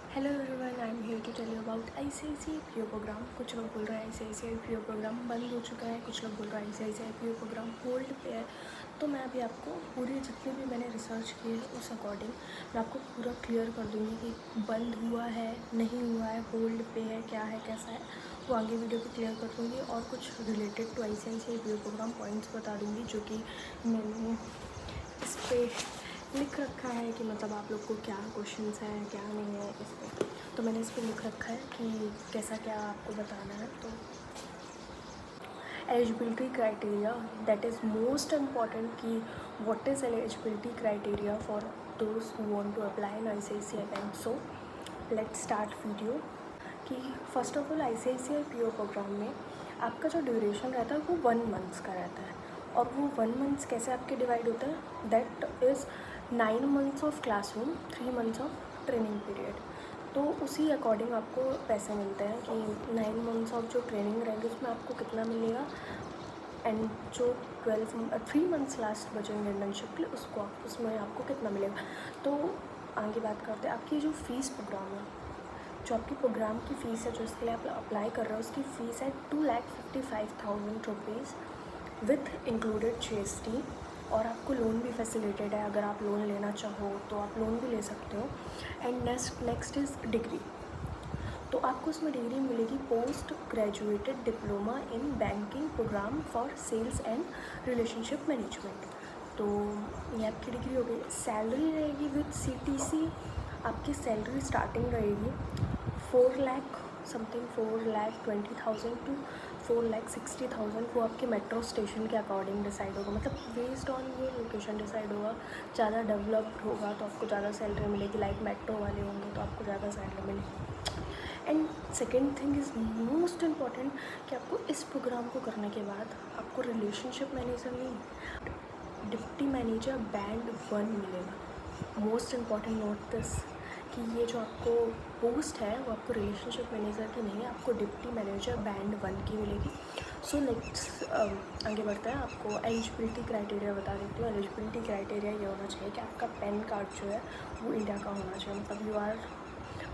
Hello everyone, I am here to tell you about ICICI PO programme. कुछ लोग बोल रहे हैं आईसीआईसीआई पीओ प्रोग्राम बंद हो चुका है, कुछ लोग बोल रहे हैं आईसीआईसीआई पीओ प्रोग्राम होल्ड पे है। तो मैं अभी आपको पूरी जितनी भी मैंने रिसर्च की है उस अकॉर्डिंग मैं आपको पूरा क्लियर कर दूँगी कि बंद हुआ है, नहीं हुआ है, होल्ड पे है, क्या है, कैसा है, वो आगे वीडियो पे क्लियर कर दूँगी। और कुछ related to ICICI PO programme points बता दूँगी जो कि मैंने इस पर लिख रखा है कि मतलब आप लोग को क्या क्वेश्चंस हैं, क्या नहीं है इस पर। तो मैंने इस पर लिख रखा है कि कैसा क्या आपको बताना है। तो eligibility criteria, that is most important कि what is eligibility criteria for those who want to apply in ICICI bank. So let's start video. कि first of all ICICI PO program में आपका जो ड्यूरेशन रहता है वो 1 मंथ्स का रहता है। और वो 1 मंथ्स कैसे आपके डिवाइड होता है, that is 9 months of classroom, 3 months of training period. तो उसी अकॉर्डिंग आपको पैसे मिलते हैं कि 9 मंथ्स ऑफ जो ट्रेनिंग रहेंगे उसमें आपको कितना मिलेगा, एंड जो 3 मंथ्स लास्ट बचेंगे इंटर्नशिप के लिए उसमें आपको कितना मिलेगा। तो आगे बात करते हैं आपकी जो फ़ीस प्रोग्राम है, जो आपकी प्रोग्राम की फ़ीस है, जो इसके लिए आप अप्लाई कर रहे हो उसकी फ़ीस है 2,55,000 रुपीज़ विथ इंक्लूडेड जीएसटी। और आपको लोन भी फैसिलिटेड है, अगर आप लोन लेना चाहो तो आप लोन भी ले सकते हो। And next is degree. तो आपको उसमें डिग्री मिलेगी post graduated diploma in banking programme for sales and relationship management. तो ये आपकी डिग्री हो गई। सैलरी रहेगी विद सीटीसी, आपकी सैलरी स्टार्टिंग रहेगी 4 लाख समथिंग, 4,20,000 टू 4,60,000। वो आपके मेट्रो स्टेशन के अकॉर्डिंग डिसाइड होगा, मतलब बेस्ड ऑन ये लोकेशन डिसाइड होगा। ज़्यादा डेवलप्ड होगा तो आपको ज़्यादा सैलरी मिलेगी, लाइक मेट्रो वाले होंगे तो आपको ज़्यादा सैलरी मिलेगी। And second thing is most important कि आपको इस प्रोग्राम को करने के बाद आपको रिलेशनशिप मैनेजर नहीं, डिप्टी मैनेजर बैंड 1 मिलेगा। मोस्ट इम्पॉर्टेंट नोट दिस कि ये जो आपको पोस्ट है वो आपको रिलेशनशिप मैनेजर की नहीं है, आपको डिप्टी मैनेजर बैंड 1 की मिलेगी। सो नेक्स्ट आगे बढ़ता है, आपको एलिजिबिलिटी क्राइटेरिया बता देती हूँ। एलिजिबिलिटी क्राइटेरिया ये होना चाहिए कि आपका पैन कार्ड जो है वो इंडिया का होना चाहिए, मतलब यू आर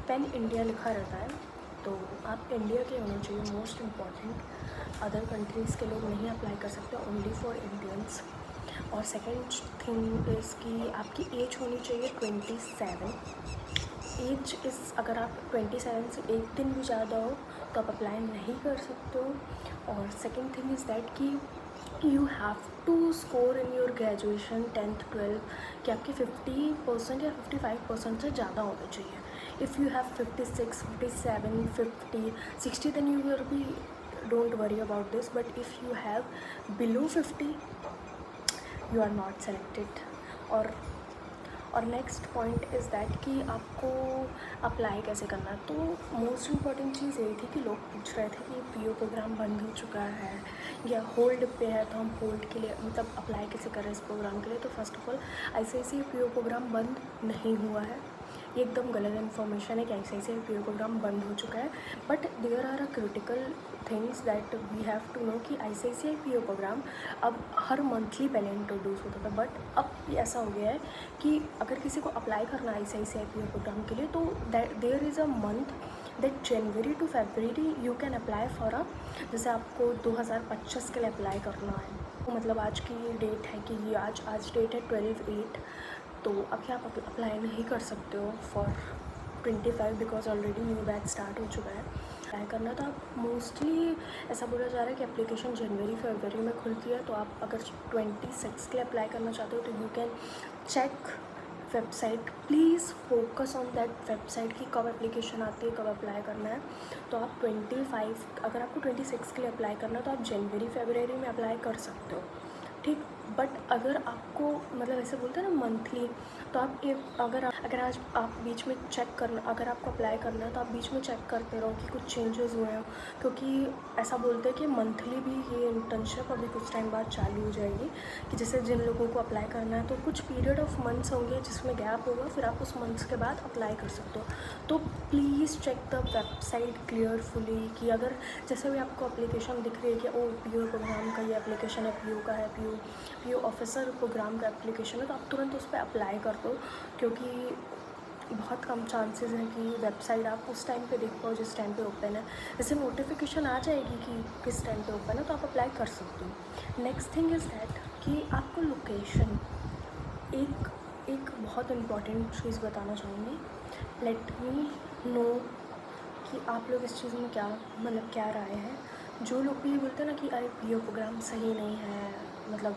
पैन इंडिया लिखा रहता है तो आप इंडिया के होना चाहिए, मोस्ट इम्पॉर्टेंट। अदर कंट्रीज़ के लोग नहीं अप्लाई कर सकते, ओनली फॉर इंडियंस। और सेकेंड थिंग इज़ कि आपकी एज होनी चाहिए 27। एज इज़, अगर आप 27 से एक दिन भी ज़्यादा हो तो आप अप्लाई नहीं कर सकते हो। और सेकेंड थिंग इज़ दैट कि you have to score in your graduation 10th 12th कि आपकी 50% या 55% से ज़्यादा होनी चाहिए। If you have 56, 57, 50, 60 then you will be, don't worry about this, but if you have below 50 you are not selected। और next point is that कि आपको अप्लाई कैसे करना है। तो मोस्ट इम्पॉर्टेंट चीज़ यही थी कि लोग पूछ रहे थे कि पीओ प्रोग्राम बंद हो चुका है या होल्ड पे है, तो हम होल्ड के लिए मतलब अप्लाई कैसे करें इस प्रोग्राम के लिए। तो first of all ICICI PO programme बंद नहीं हुआ है, ये एकदम गलत इन्फॉर्मेशन है कि आईसीआईसीआई पीओ प्रोग्राम बंद हो चुका है। But there are a critical things that we have to know कि आईसीआईसीआई पीओ प्रोग्राम अब हर मंथली पहले इंट्रोड्यूस होता था, बट अब ऐसा हो गया है कि अगर किसी को अप्लाई करना है आईसीआईसीआई पीओ प्रोग्राम के लिए तो there is a month that January to February you can apply for a, जैसे आपको 2025 के लिए अप्लाई करना है, तो मतलब आज की ये डेट है कि ये आज डेट है 12/8, तो अभी आप अप्लाई नहीं कर सकते हो for 25 because already knew batch start हो चुका है। अप्लाई करना तो आप मोस्टली ऐसा बोला जा रहा है कि एप्लीकेशन जनवरी फरवरी में खुलती है, तो आप अगर 26 के लिए अप्लाई करना चाहते हो तो you can check website, please focus on that website की कब एप्लीकेशन आती है, कब अप्लाई करना है। तो आप 25, अगर आपको 26 के लिए अप्लाई करना है तो आप जनवरी फरवरी में अप्लाई कर सकते हो, ठीक। बट अगर आपको मतलब ऐसे बोलते हैं ना मंथली, तो आप एक अगर आज आप बीच में चेक करना, अगर आपको अप्लाई करना है तो आप बीच में चेक करते रहो कि कुछ चेंजेस हुए हैं, क्योंकि ऐसा बोलते हैं कि मंथली भी ये इंटर्नशिप अभी कुछ टाइम बाद चालू हो जाएगी, कि जैसे जिन लोगों को अप्लाई करना है तो कुछ पीरियड ऑफ मंथ्स होंगे जिसमें गैप होगा, फिर आप उस मंथ्स के बाद अप्लाई कर सकते हो। तो प्लीज़ चेक द वेबसाइट क्लियरफुली कि अगर जैसे भी आपको एप्लीकेशन दिख रही है कि ओ पीओ प्रोग्राम का ये एप्लीकेशन है, पीओ का है, पीओ ऑफिसर प्रोग्राम का एप्लीकेशन है, तो आप तुरंत उस पर अप्लाई कर दो, क्योंकि बहुत कम चांसेस हैं कि वेबसाइट आप उस टाइम पे देख पाओ जिस टाइम पे ओपन है। जैसे नोटिफिकेशन आ जाएगी कि किस टाइम पे ओपन है तो आप अप्लाई कर सकते हो। नेक्स्ट थिंग इज़ दैट कि आपको लोकेशन, एक एक बहुत इम्पॉर्टेंट चीज़ बताना चाहूँगी। लेट मी नो कि आप लोग इस चीज़ में क्या मतलब क्या राय है। जो लोग भी ये बोलते हैं ना कि अरे पीओ प्रोग्राम सही नहीं है, मतलब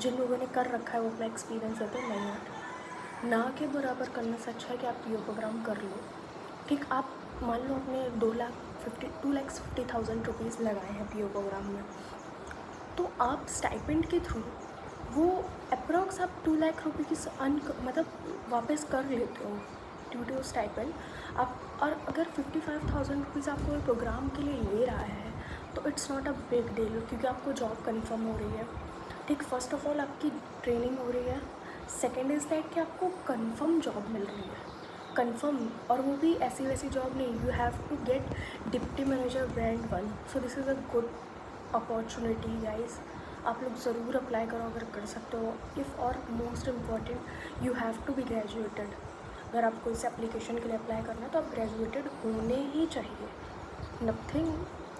जिन लोगों ने कर रखा है वो अपना एक्सपीरियंस देते हैं, नहीं है ना के बराबर करने से अच्छा है कि आप पीओ प्रोग्राम कर लो। ठीक, आप मान लो आपने 2,50,000 रुपीज़ लगाए हैं पीओ प्रोग्राम में, तो आप स्टाइपेंड के थ्रू वो अप्रॉक्स आप 2 लाख रुपये की मतलब वापस कर लेते हो ड्यू टू स्टाइपेंड आप। और अगर 55,000 रुपीज़ आपको एक प्रोग्राम के लिए ले रहा है तो it's not a big deal, क्योंकि आपको जॉब कंफर्म हो रही है। ठीक, फर्स्ट ऑफ ऑल आपकी ट्रेनिंग हो रही है, सेकेंड इज़ दैट कि आपको कंफर्म जॉब मिल रही है, कंफर्म, और वो भी ऐसी वैसी जॉब नहीं। You have to get deputy manager brand 1, so this is a good opportunity guys. आप लोग ज़रूर अप्लाई करो अगर कर सकते हो। इफ़ और most important, you have to be graduated. अगर आपको इस एप्लीकेशन के लिए अप्लाई करना है तो आप ग्रेजुएटेड होने ही चाहिए, नथिंग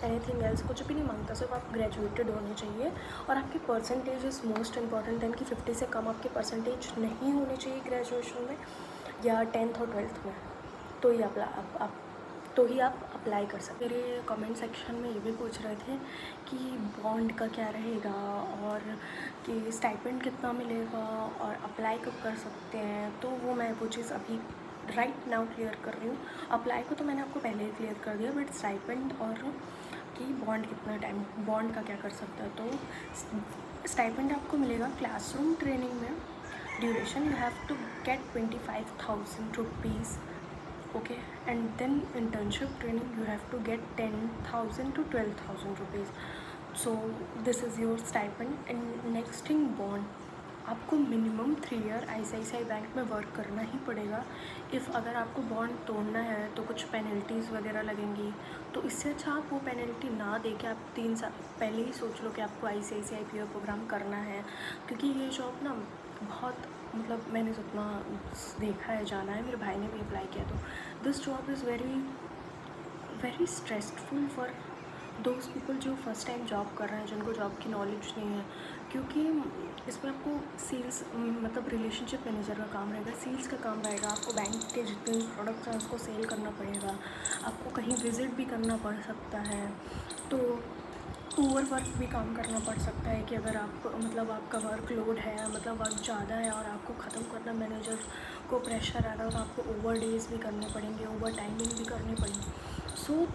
एनीथिंग एल्स, कुछ भी नहीं मांगता, सिर्फ आप ग्रेजुएटेड होने चाहिए। और आपकी percentage is most important than कि 50 से कम आपके परसेंटेज नहीं होने चाहिए ग्रेजुएशन में या 10th और 12th में, तो ही आप अप्लाई कर सकते। मेरे कमेंट सेक्शन में ये भी पूछ रहे थे कि बॉन्ड का क्या रहेगा और कि स्टाइपेंड कितना मिलेगा और अप्लाई कब कर सकते हैं, तो वो चीज़ अभी राइट नाउ क्लियर कर रही हूँ। अप्लाई को तो मैंने आपको पहले ही क्लियर कर दिया, बट स्टाइपेंड और कि बॉन्ड कितना टाइम, बॉन्ड का क्या कर सकता है। तो स्टाइपेंड आपको मिलेगा क्लासरूम ट्रेनिंग में, duration you have to get 25,000 rupees, okay, and then internship training you have to get 10,000 to 12,000 rupees. So this is your stipend. And next thing, bond, आपको मिनिमम 3 ईयर ICICI बैंक में work करना ही पड़ेगा। If अगर आपको bond तोड़ना है तो कुछ पेनल्टीज़ वगैरह लगेंगी, तो इससे अच्छा आप वो पेनल्टी ना दे के आप 3 साल पहले ही सोच लो कि आपको ICICI PO प्रोग्राम करना है। क्योंकि ये जॉब ना बहुत, मतलब मैंने जितना देखा है, जाना है, मेरे भाई ने भी अप्लाई किया, तो this job is very very stressful for those people जो फर्स्ट टाइम जॉब कर रहे हैं, जिनको जॉब की नॉलेज नहीं है। क्योंकि इसमें आपको सेल्स, मतलब रिलेशनशिप मैनेजर का काम रहेगा, सेल्स का काम रहेगा। आपको बैंक के जितने प्रोडक्ट्स हैं उसको सेल करना पड़ेगा, आपको कहीं विज़िट भी करना पड़ सकता है, तो ओवर वर्क भी काम करना पड़ सकता है कि अगर आप, मतलब आपका वर्क लोड है, मतलब वर्क ज़्यादा है और आपको ख़त्म करना, मैनेजर को प्रेशर आ रहा है, तो आपको ओवर डेज़ भी करने पड़ेंगे, ओवर टाइमिंग भी करनी पड़ेगी। सो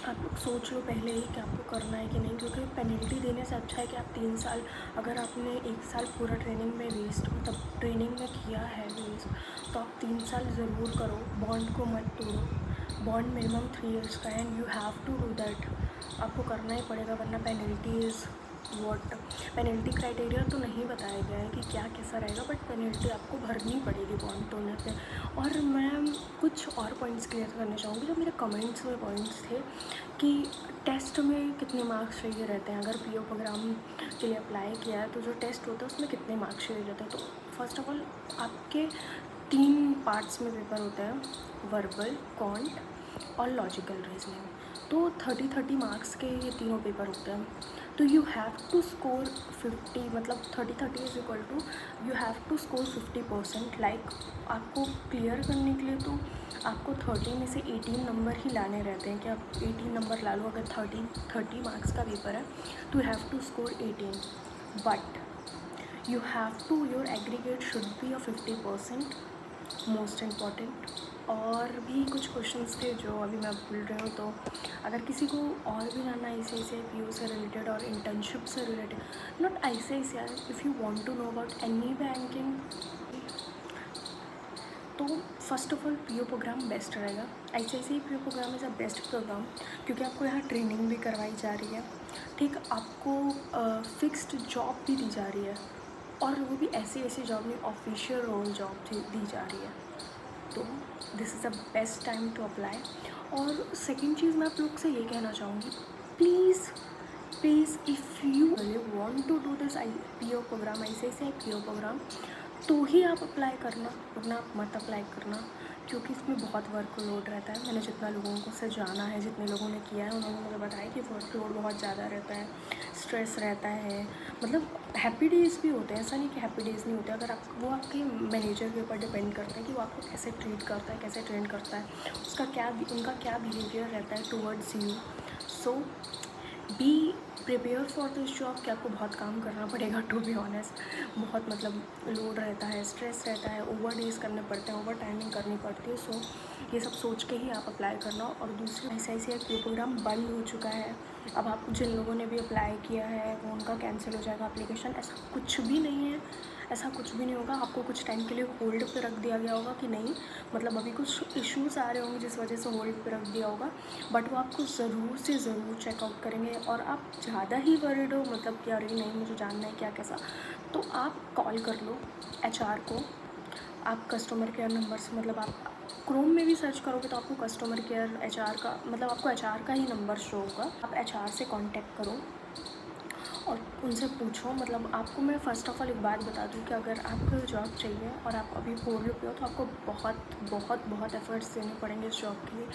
आप लोग सोच लो पहले ही कि आपको करना है कि नहीं, क्योंकि पेनल्टी देने से अच्छा है कि आप 3 साल, अगर आपने 1 साल पूरा ट्रेनिंग में वेस्ट, मतलब ट्रेनिंग में किया है वेस्ट, तो आप 3 साल ज़रूर करो, बॉन्ड को मत तोड़ो। बॉन्ड मिनिमम 3 ईयर्स का है and you have to do that, आपको करना ही पड़ेगा, वरना penalty is what. Penalty criteria तो नहीं बताया गया है कि क्या कैसा रहेगा, बट पेनल्टी आपको भरनी पड़ेगी बॉन्ड तोड़ने पे। और मैं कुछ और पॉइंट्स क्लियर करना चाहूँगी, जो मेरे कमेंट्स में पॉइंट्स थे कि टेस्ट में कितने मार्क्स चाहिए रहते हैं। अगर पीओ प्रोग्राम के लिए अप्लाई किया है तो जो टेस्ट होता है उसमें कितने मार्क्स चाहिए रहते हैं। तो फर्स्ट ऑफ ऑल आपके 3 पार्ट्स में पेपर होता है, वर्बल, क्वांट और लॉजिकल रीजनिंग। तो 30 मार्क्स के ये तीनों पेपर होते हैं। तो यू हैव टू स्कोर 50, मतलब 30 is equal to you have to score 50%। Like आपको क्लियर करने के लिए तो आपको 30 में से 18 नंबर ही लाने रहते हैं कि आप 18 नंबर ला लो। अगर 30 मार्क्स का पेपर है तो you have to score 18, but you have to, your aggregate should be a 50%, most important. और भी कुछ क्वेश्चंस थे जो अभी मैं भूल रही हूँ, तो अगर किसी को और भी जानना है ICICI PO से रिलेटेड और इंटर्नशिप से related, not ICICI, if you want to know about any banking, तो first of all PO program best रहेगा। ICICI PO प्रोग्राम इज़ अ बेस्ट प्रोग्राम, क्योंकि आपको यहाँ ट्रेनिंग भी करवाई जा रही है, ठीक, आपको फिक्स्ड जॉब भी दी जा रही है, और वो भी ऐसी जॉब नहीं, ऑफिशियल रोल जॉब दी जा रही है। तो this is the best time to apply. और सेकेंड चीज़ मैं आप लोग से ये कहना चाहूँगी, please if you want to do this PO programme, ICICI PO programme, तो ही आप अप्लाई करना, वरना आप मत अप्लाई करना, क्योंकि इसमें बहुत वर्कलोड रहता है। मैंने जितना लोगों को से जाना है, जितने लोगों ने किया है, उन्होंने मुझे बताया कि वर्कलोड बहुत ज़्यादा रहता है, स्ट्रेस रहता है। मतलब हैप्पी डेज़ भी होते हैं, ऐसा नहीं कि हैप्पी डेज़ नहीं होते। अगर आप वो आपके मैनेजर के ऊपर डिपेंड करता है कि वो आपको कैसे ट्रीट करता है, कैसे ट्रेन करता है, उनका क्या बिहेवियर रहता है towards you. So be prepare for this job कि आपको बहुत काम करना पड़ेगा। टू बी ऑनेस्ट बहुत मतलब लोड रहता है, स्ट्रेस रहता है, ओवर डेज करने पड़ते हैं, ओवर टाइमिंग करनी पड़ती है। सो ये सब सोच के ही आप अप्लाई करना। और दूसरी ICICI प्रोग्राम बंद हो चुका है। अब आप जिन लोगों ने भी अप्लाई किया है वो उनका कैंसिल हो जाएगा एप्लीकेशन, ऐसा कुछ भी नहीं है, ऐसा कुछ भी नहीं होगा। आपको कुछ टाइम के लिए होल्ड पे रख दिया गया होगा कि नहीं, मतलब अभी कुछ इश्यूज़ आ रहे होंगे जिस वजह से होल्ड पे रख दिया होगा, बट वो आपको ज़रूर से ज़रूर चेकआउट करेंगे। और आप ज़्यादा ही वरीड हो, मतलब कि अरे नहीं मुझे जानना है क्या कैसा, तो आप कॉल कर लो HR को। आप कस्टमर केयर नंबर से, मतलब आप क्रोम में भी सर्च करोगे तो आपको कस्टमर केयर HR का, मतलब आपको HR का ही नंबर शो होगा। आप HR से कांटेक्ट करो और उनसे पूछो। मतलब आपको मैं फ़र्स्ट ऑफ़ ऑल एक बात बता दूँ कि अगर आपको जॉब चाहिए और आप अभी बोल रहे हो तो आपको बहुत बहुत बहुत एफ़र्ट्स देने पड़ेंगे इस जॉब के लिए।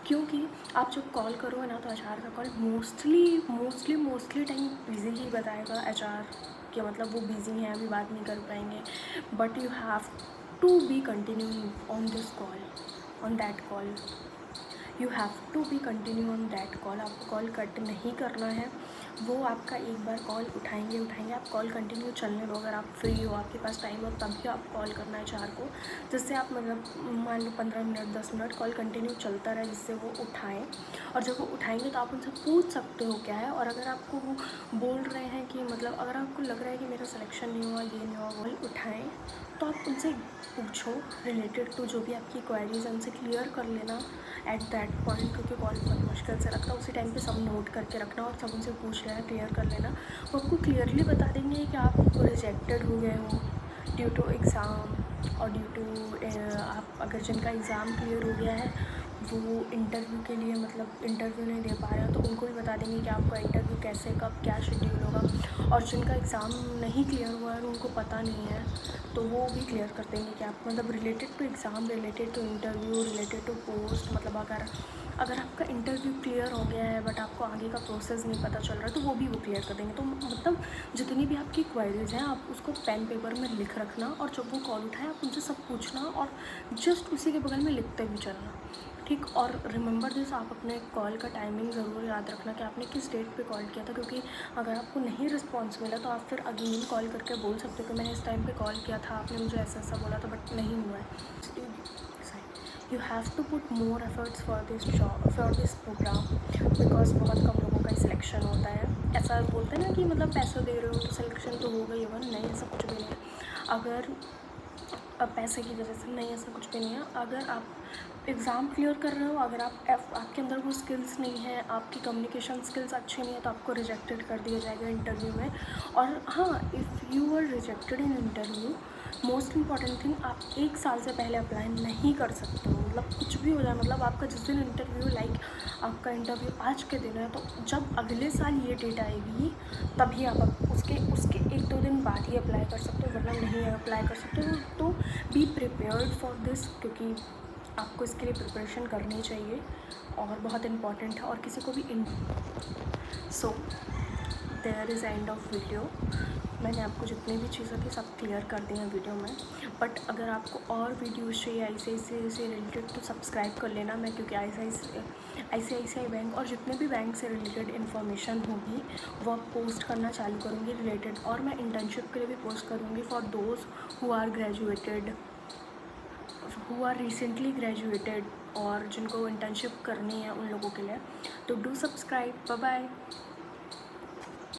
क्योंकि आप जब कॉल करोगे ना तो HR का कॉल मोस्टली टाइम बिज़ी ही बताएगा HR, कि मतलब वो बिज़ी हैं, अभी बात नहीं कर पाएंगे। But you have to be continue on this call, on that call, you have to be continue on that call. आपको कॉल कट नहीं करना है। वो आपका एक बार कॉल उठाएंगे, आप कॉल कंटिन्यू चलने दो। अगर आप फ्री हो, आपके पास टाइम हो, तभी आप कॉल करना है HR को, जिससे आप मतलब मान लो 15 मिनट 10 मिनट कॉल कंटिन्यू चलता रहे, जिससे वो उठाएं। और जब वो उठाएंगे तो आप उनसे पूछ सकते हो क्या है। और अगर आपको वो बोल रहे हैं कि मतलब अगर आपको लग रहा है कि मेरा सिलेक्शन नहीं हुआ, ये नहीं हुआ, कॉल उठाएँ तो आप उनसे पूछो रिलेटेड टू जो भी आपकी क्वेरीज है, उनसे क्लियर कर लेना एट दैट पॉइंट, क्योंकि कॉल बहुत मुश्किल से रखना। उसी टाइम पे सब नोट करके रखना और सब उनसे पूछ लेना, क्लियर कर लेना। वो आपको क्लियरली बता देंगे कि आप रिजेक्टेड हो गए हो ड्यू टू एग्ज़ाम, और ड्यू टू आप अगर जिनका एग्ज़ाम क्लियर हो गया है वो इंटरव्यू के लिए मतलब इंटरव्यू नहीं दे पा रहे हो, तो उनको भी बता देंगे कि आपका इंटरव्यू कैसे, कब, क्या शेड्यूल होगा। और जिनका एग्ज़ाम नहीं क्लियर हुआ है और उनको पता नहीं है, तो वो भी क्लियर कर देंगे कि आप मतलब related to exam, related to interview, related to post, मतलब अगर आपका इंटरव्यू क्लियर हो गया है बट आपको आगे का प्रोसेस नहीं पता चल रहा है, तो वो भी वो क्लियर कर देंगे। तो मतलब जितनी भी आपकी क्वेरीज हैं आप उसको पेन पेपर में लिख रखना, और जब वो कॉल उठाए आप उनसे सब पूछना और जस्ट उसी के बगल में लिखते भी चलना, ठीक। और रिमेंबर दिस, आप अपने कॉल का टाइमिंग ज़रूर याद रखना कि आपने किस डेट पे कॉल किया था, क्योंकि अगर आपको नहीं रिस्पॉन्स मिला तो आप फिर अगेन कॉल करके बोल सकते हो कि मैंने इस टाइम पे कॉल किया था, आपने मुझे ऐसा ऐसा बोला था बट नहीं हुआ है। You have to put more efforts for this job, for this programme, because बहुत कम लोगों का सिलेक्शन होता है। ऐसा बोलते हैं ना कि मतलब पैसे दे रहे हो तो सिलेक्शन तो होगा ही होगा, नहीं ऐसा कुछ भी नहीं है। अगर अब पैसे की वजह से नहीं, ऐसा कुछ भी नहीं है। अगर आप एग्ज़ाम क्लियर कर रहे हो, अगर आपके अंदर वो स्किल्स नहीं है, आपकी कम्युनिकेशन स्किल्स अच्छी नहीं है, तो आपको रिजेक्टेड कर दिया जाएगा इंटरव्यू में। और हाँ, if you are rejected in interview, most important thing, आप 1 साल से पहले अप्लाई नहीं कर सकते हो। मतलब कुछ भी हो जाए, मतलब आपका जिस दिन इंटरव्यू, लाइक आपका इंटरव्यू आज के दिन है, तो जब अगले साल ये डेट आएगी तभी आप उसके 1-2 दिन बाद ही अप्लाई कर सकते हो, वरना नहीं अप्लाई कर सकते हो। तो बी प्रिपेयर्ड फॉर दिस, क्योंकि आपको इसके लिए प्रिपरेशन करनी चाहिए और बहुत इम्पॉर्टेंट है। और किसी को भी so there is end of video. मैंने आपको जितनी भी चीज़ें थी सब क्लियर कर दी हैं वीडियो में। बट अगर आपको और वीडियोज़ चाहिए ICICI से रिलेटेड तो सब्सक्राइब कर लेना। मैं क्योंकि ICICI बैंक और जितने भी बैंक से रिलेटेड इन्फॉर्मेशन होगी वो आप पोस्ट करना चालू करूँगी रिलेटेड। और मैं इंटर्नशिप के लिए भी पोस्ट करूँगी for those who are graduated, who are recently graduated, और जिनको इंटर्नशिप करनी है उन लोगों के लिए। तो डू सब्सक्राइब। Bye bye.